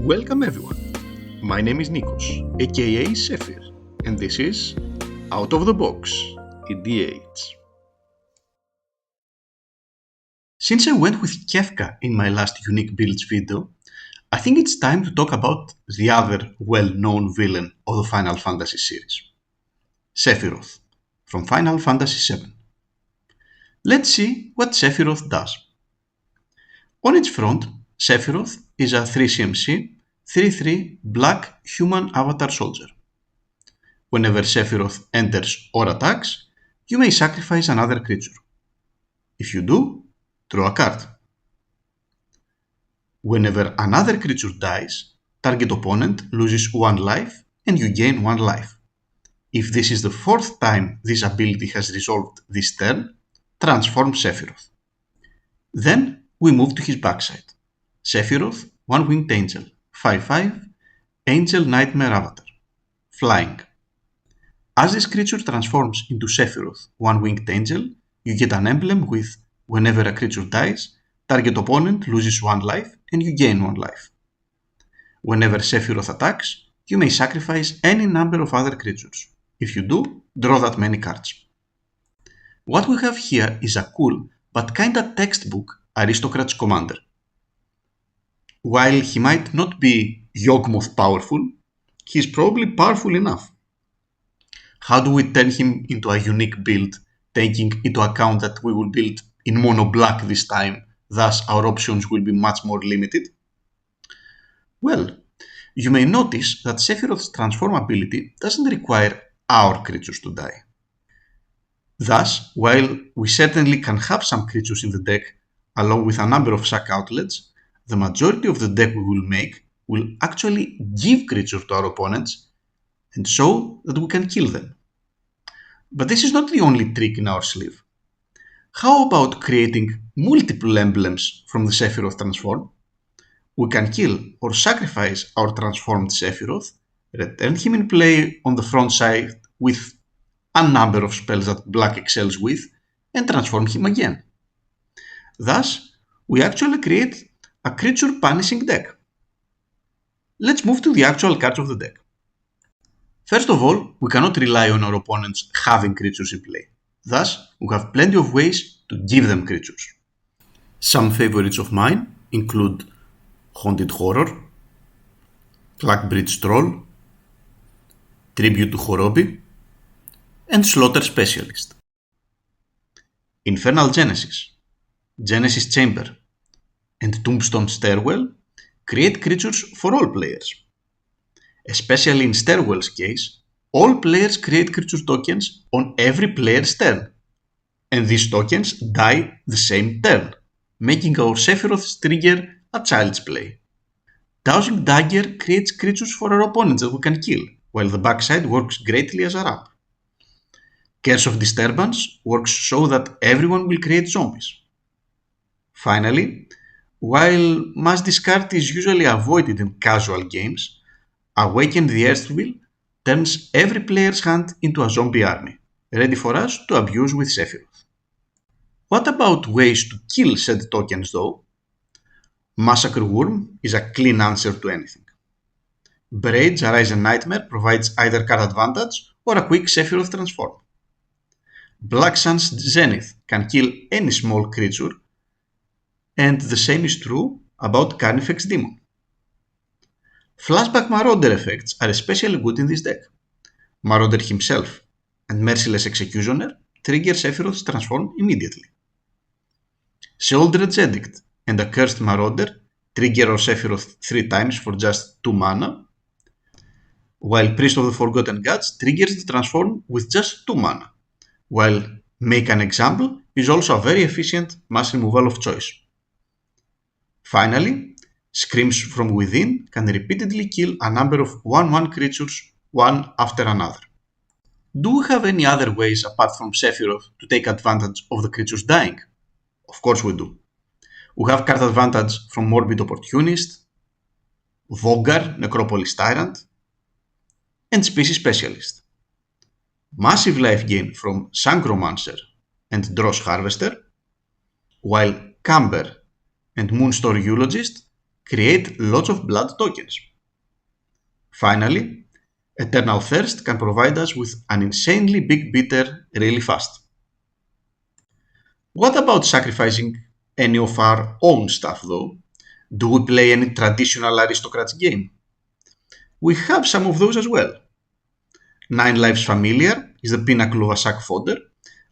Welcome everyone. My name is Nikos, aka Sephiroth, and this is Out of the Box, EDH. Since I went with Kefka in my last Unique Builds video, I think it's time to talk about the other well-known villain of the Final Fantasy series, Sephiroth, from Final Fantasy VII. Let's see what Sephiroth does. On its front, Sephiroth is a 3CMC 3/3 black human avatar soldier. Whenever Sephiroth enters or attacks, you may sacrifice another creature. If you do, draw a card. Whenever another creature dies, target opponent loses 1 life and you gain 1 life. If this is the 4th time this ability has resolved this turn, transform Sephiroth. Then we move to his backside. Sephiroth, One-Winged Angel, 5/5, Angel Nightmare Avatar, Flying. As this creature transforms into Sephiroth, One-Winged Angel, you get an emblem with whenever a creature dies, target opponent loses 1 life and you gain 1 life. Whenever Sephiroth attacks, you may sacrifice any number of other creatures. If you do, draw that many cards. What we have here is a cool but kinda textbook Aristocrat's commander. While he might not be Yawgmoth powerful, he is probably powerful enough. How do we turn him into a unique build, taking into account that we will build in mono black this time, thus our options will be much more limited? Well, you may notice that Sephiroth's transform ability doesn't require our creatures to die. Thus, while we certainly can have some creatures in the deck along with a number of sack outlets, the majority of the deck we will make will actually give creatures to our opponents and show that we can kill them. But this is not the only trick in our sleeve. How about creating multiple emblems from the Sephiroth transform? We can kill or sacrifice our transformed Sephiroth, return him in play on the front side with a number of spells that black excels with, and transform him again. Thus, we actually create a creature punishing deck. Let's move to the actual cards of the deck. First of all, we cannot rely on our opponents having creatures in play. Thus, we have plenty of ways to give them creatures. Some favorites of mine include Haunted Horror, Clackbridge Troll, Tribute to Horobi, and Slaughter Specialist. Infernal Genesis, Genesis Chamber, and Tombstone Stairwell create creatures for all players. Especially in Stairwell's case, all players create creature tokens on every player's turn, and these tokens die the same turn, making our Sephiroth's trigger a child's play. Dowsing Dagger creates creatures for our opponents that we can kill, while the backside works greatly as a ramp. Curse of Disturbance works so that everyone will create zombies. Finally, while mass discard is usually avoided in casual games, Awaken the Earthwheel turns every player's hand into a zombie army, ready for us to abuse with Sephiroth. What about ways to kill said tokens though? Massacre Worm is a clean answer to anything. Braid's Arisen Nightmare provides either card advantage or a quick Sephiroth transform. Black Sun's Zenith can kill any small creature, and the same is true about Carnifex Demon. Flashback Marauder effects are especially good in this deck. Marauder himself and Merciless Executioner trigger Sephiroth's transform immediately. Sheoldred's Edict and Accursed Marauder trigger our Sephiroth 3 times for just 2 mana, while Priest of the Forgotten Gods triggers the transform with just 2 mana, while Make an Example is also a very efficient mass removal of choice. Finally, Screams from Within can repeatedly kill a number of 1/1 creatures one after another. Do we have any other ways apart from Sephiroth to take advantage of the creatures dying? Of course we do. We have card advantage from Morbid Opportunist, Vogar, Necropolis Tyrant, and Species Specialist. Massive life gain from Sanchromancer and Dross Harvester, while Camber and Moonstore Eulogist create lots of blood tokens. Finally, Eternal Thirst can provide us with an insanely big bitter really fast. What about sacrificing any of our own stuff though? Do we play any traditional Aristocrats game? We have some of those as well. 9 Lives Familiar is the pinnacle of a sack fodder,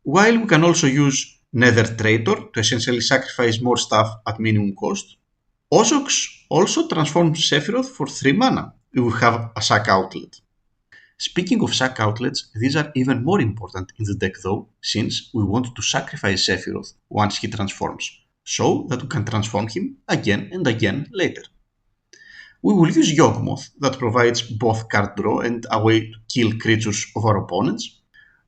while we can also use Nether Traitor to essentially sacrifice more stuff at minimum cost. Osox also transforms Sephiroth for 3 mana if we have a sack outlet. Speaking of sack outlets, these are even more important in the deck though, since we want to sacrifice Sephiroth once he transforms, so that we can transform him again and again later. We will use Yawgmoth that provides both card draw and a way to kill creatures of our opponents.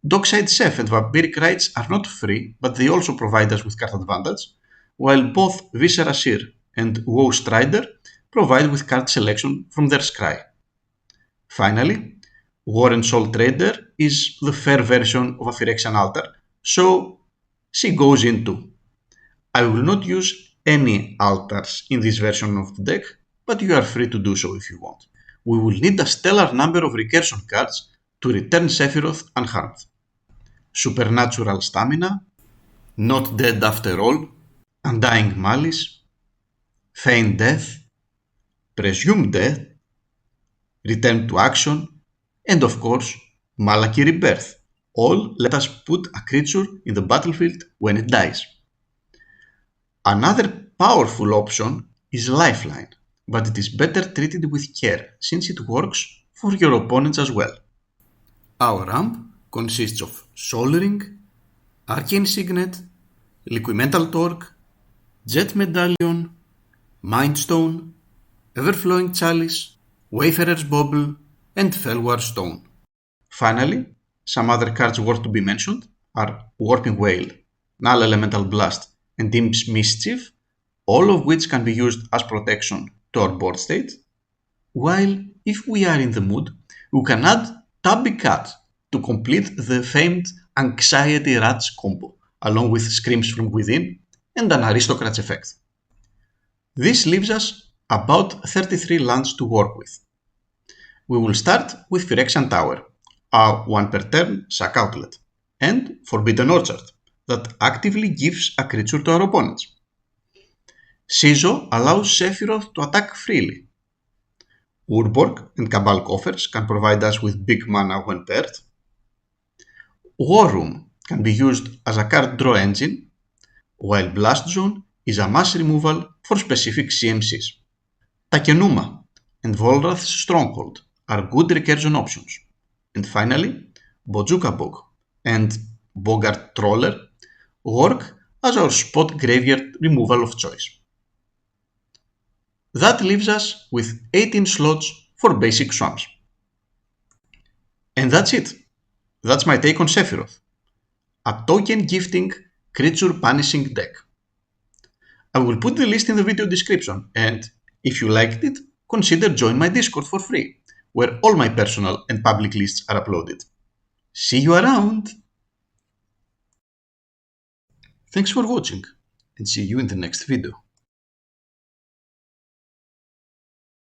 Dockside Chef and Vampiric Rites are not free, but they also provide us with card advantage, while both Viscera Seer and Woe Strider provide with card selection from their scry. Finally, Warren Soul Trader is the fair version of a Phyrexian Altar, so she goes into. I will not use any altars in this version of the deck, but you are free to do so if you want. We will need a stellar number of recursion cards to return Sephiroth unharmed. Supernatural Stamina, Not Dead After All, Undying Malice, Feign Death, Presumed Death, Return to Action, and of course, Malaki Rebirth. All let us put a creature in the battlefield when it dies. Another powerful option is Lifeline, but it is better treated with care since it works for your opponents as well. Our ramp consists of Soul Ring, Arcane Signet, Liquimental Torque, Jet Medallion, Mind Stone, Everflowing Chalice, Wayfarer's Bauble, and Felwar Stone. Finally, some other cards worth to be mentioned are Warping Whale, Null Elemental Blast, and Imp's Mischief, all of which can be used as protection to our board state, while if we are in the mood, we can add Tabby Cat to complete the famed Anxiety Rats combo, along with Screams from Within and an Aristocrats effect. This leaves us about 33 lands to work with. We will start with Phyrexian Tower, a 1 per turn sack outlet, and Forbidden Orchard, that actively gives a creature to our opponents. Sizo allows Sephiroth to attack freely. Urborg and Cabal Coffers can provide us with big mana when paired. War Room can be used as a card draw engine, while Blast Zone is a mass removal for specific CMCs. Takenuma and Volrath's Stronghold are good recursion options. And finally, Bojuka Bog and Bogart Troller work as our spot graveyard removal of choice. That leaves us with 18 slots for basic swamps. And that's it. That's my take on Sephiroth, a token gifting, creature punishing deck. I will put the list in the video description, and if you liked it, consider joining my Discord for free, where all my personal and public lists are uploaded. See you around! Thanks for watching, and see you in the next video.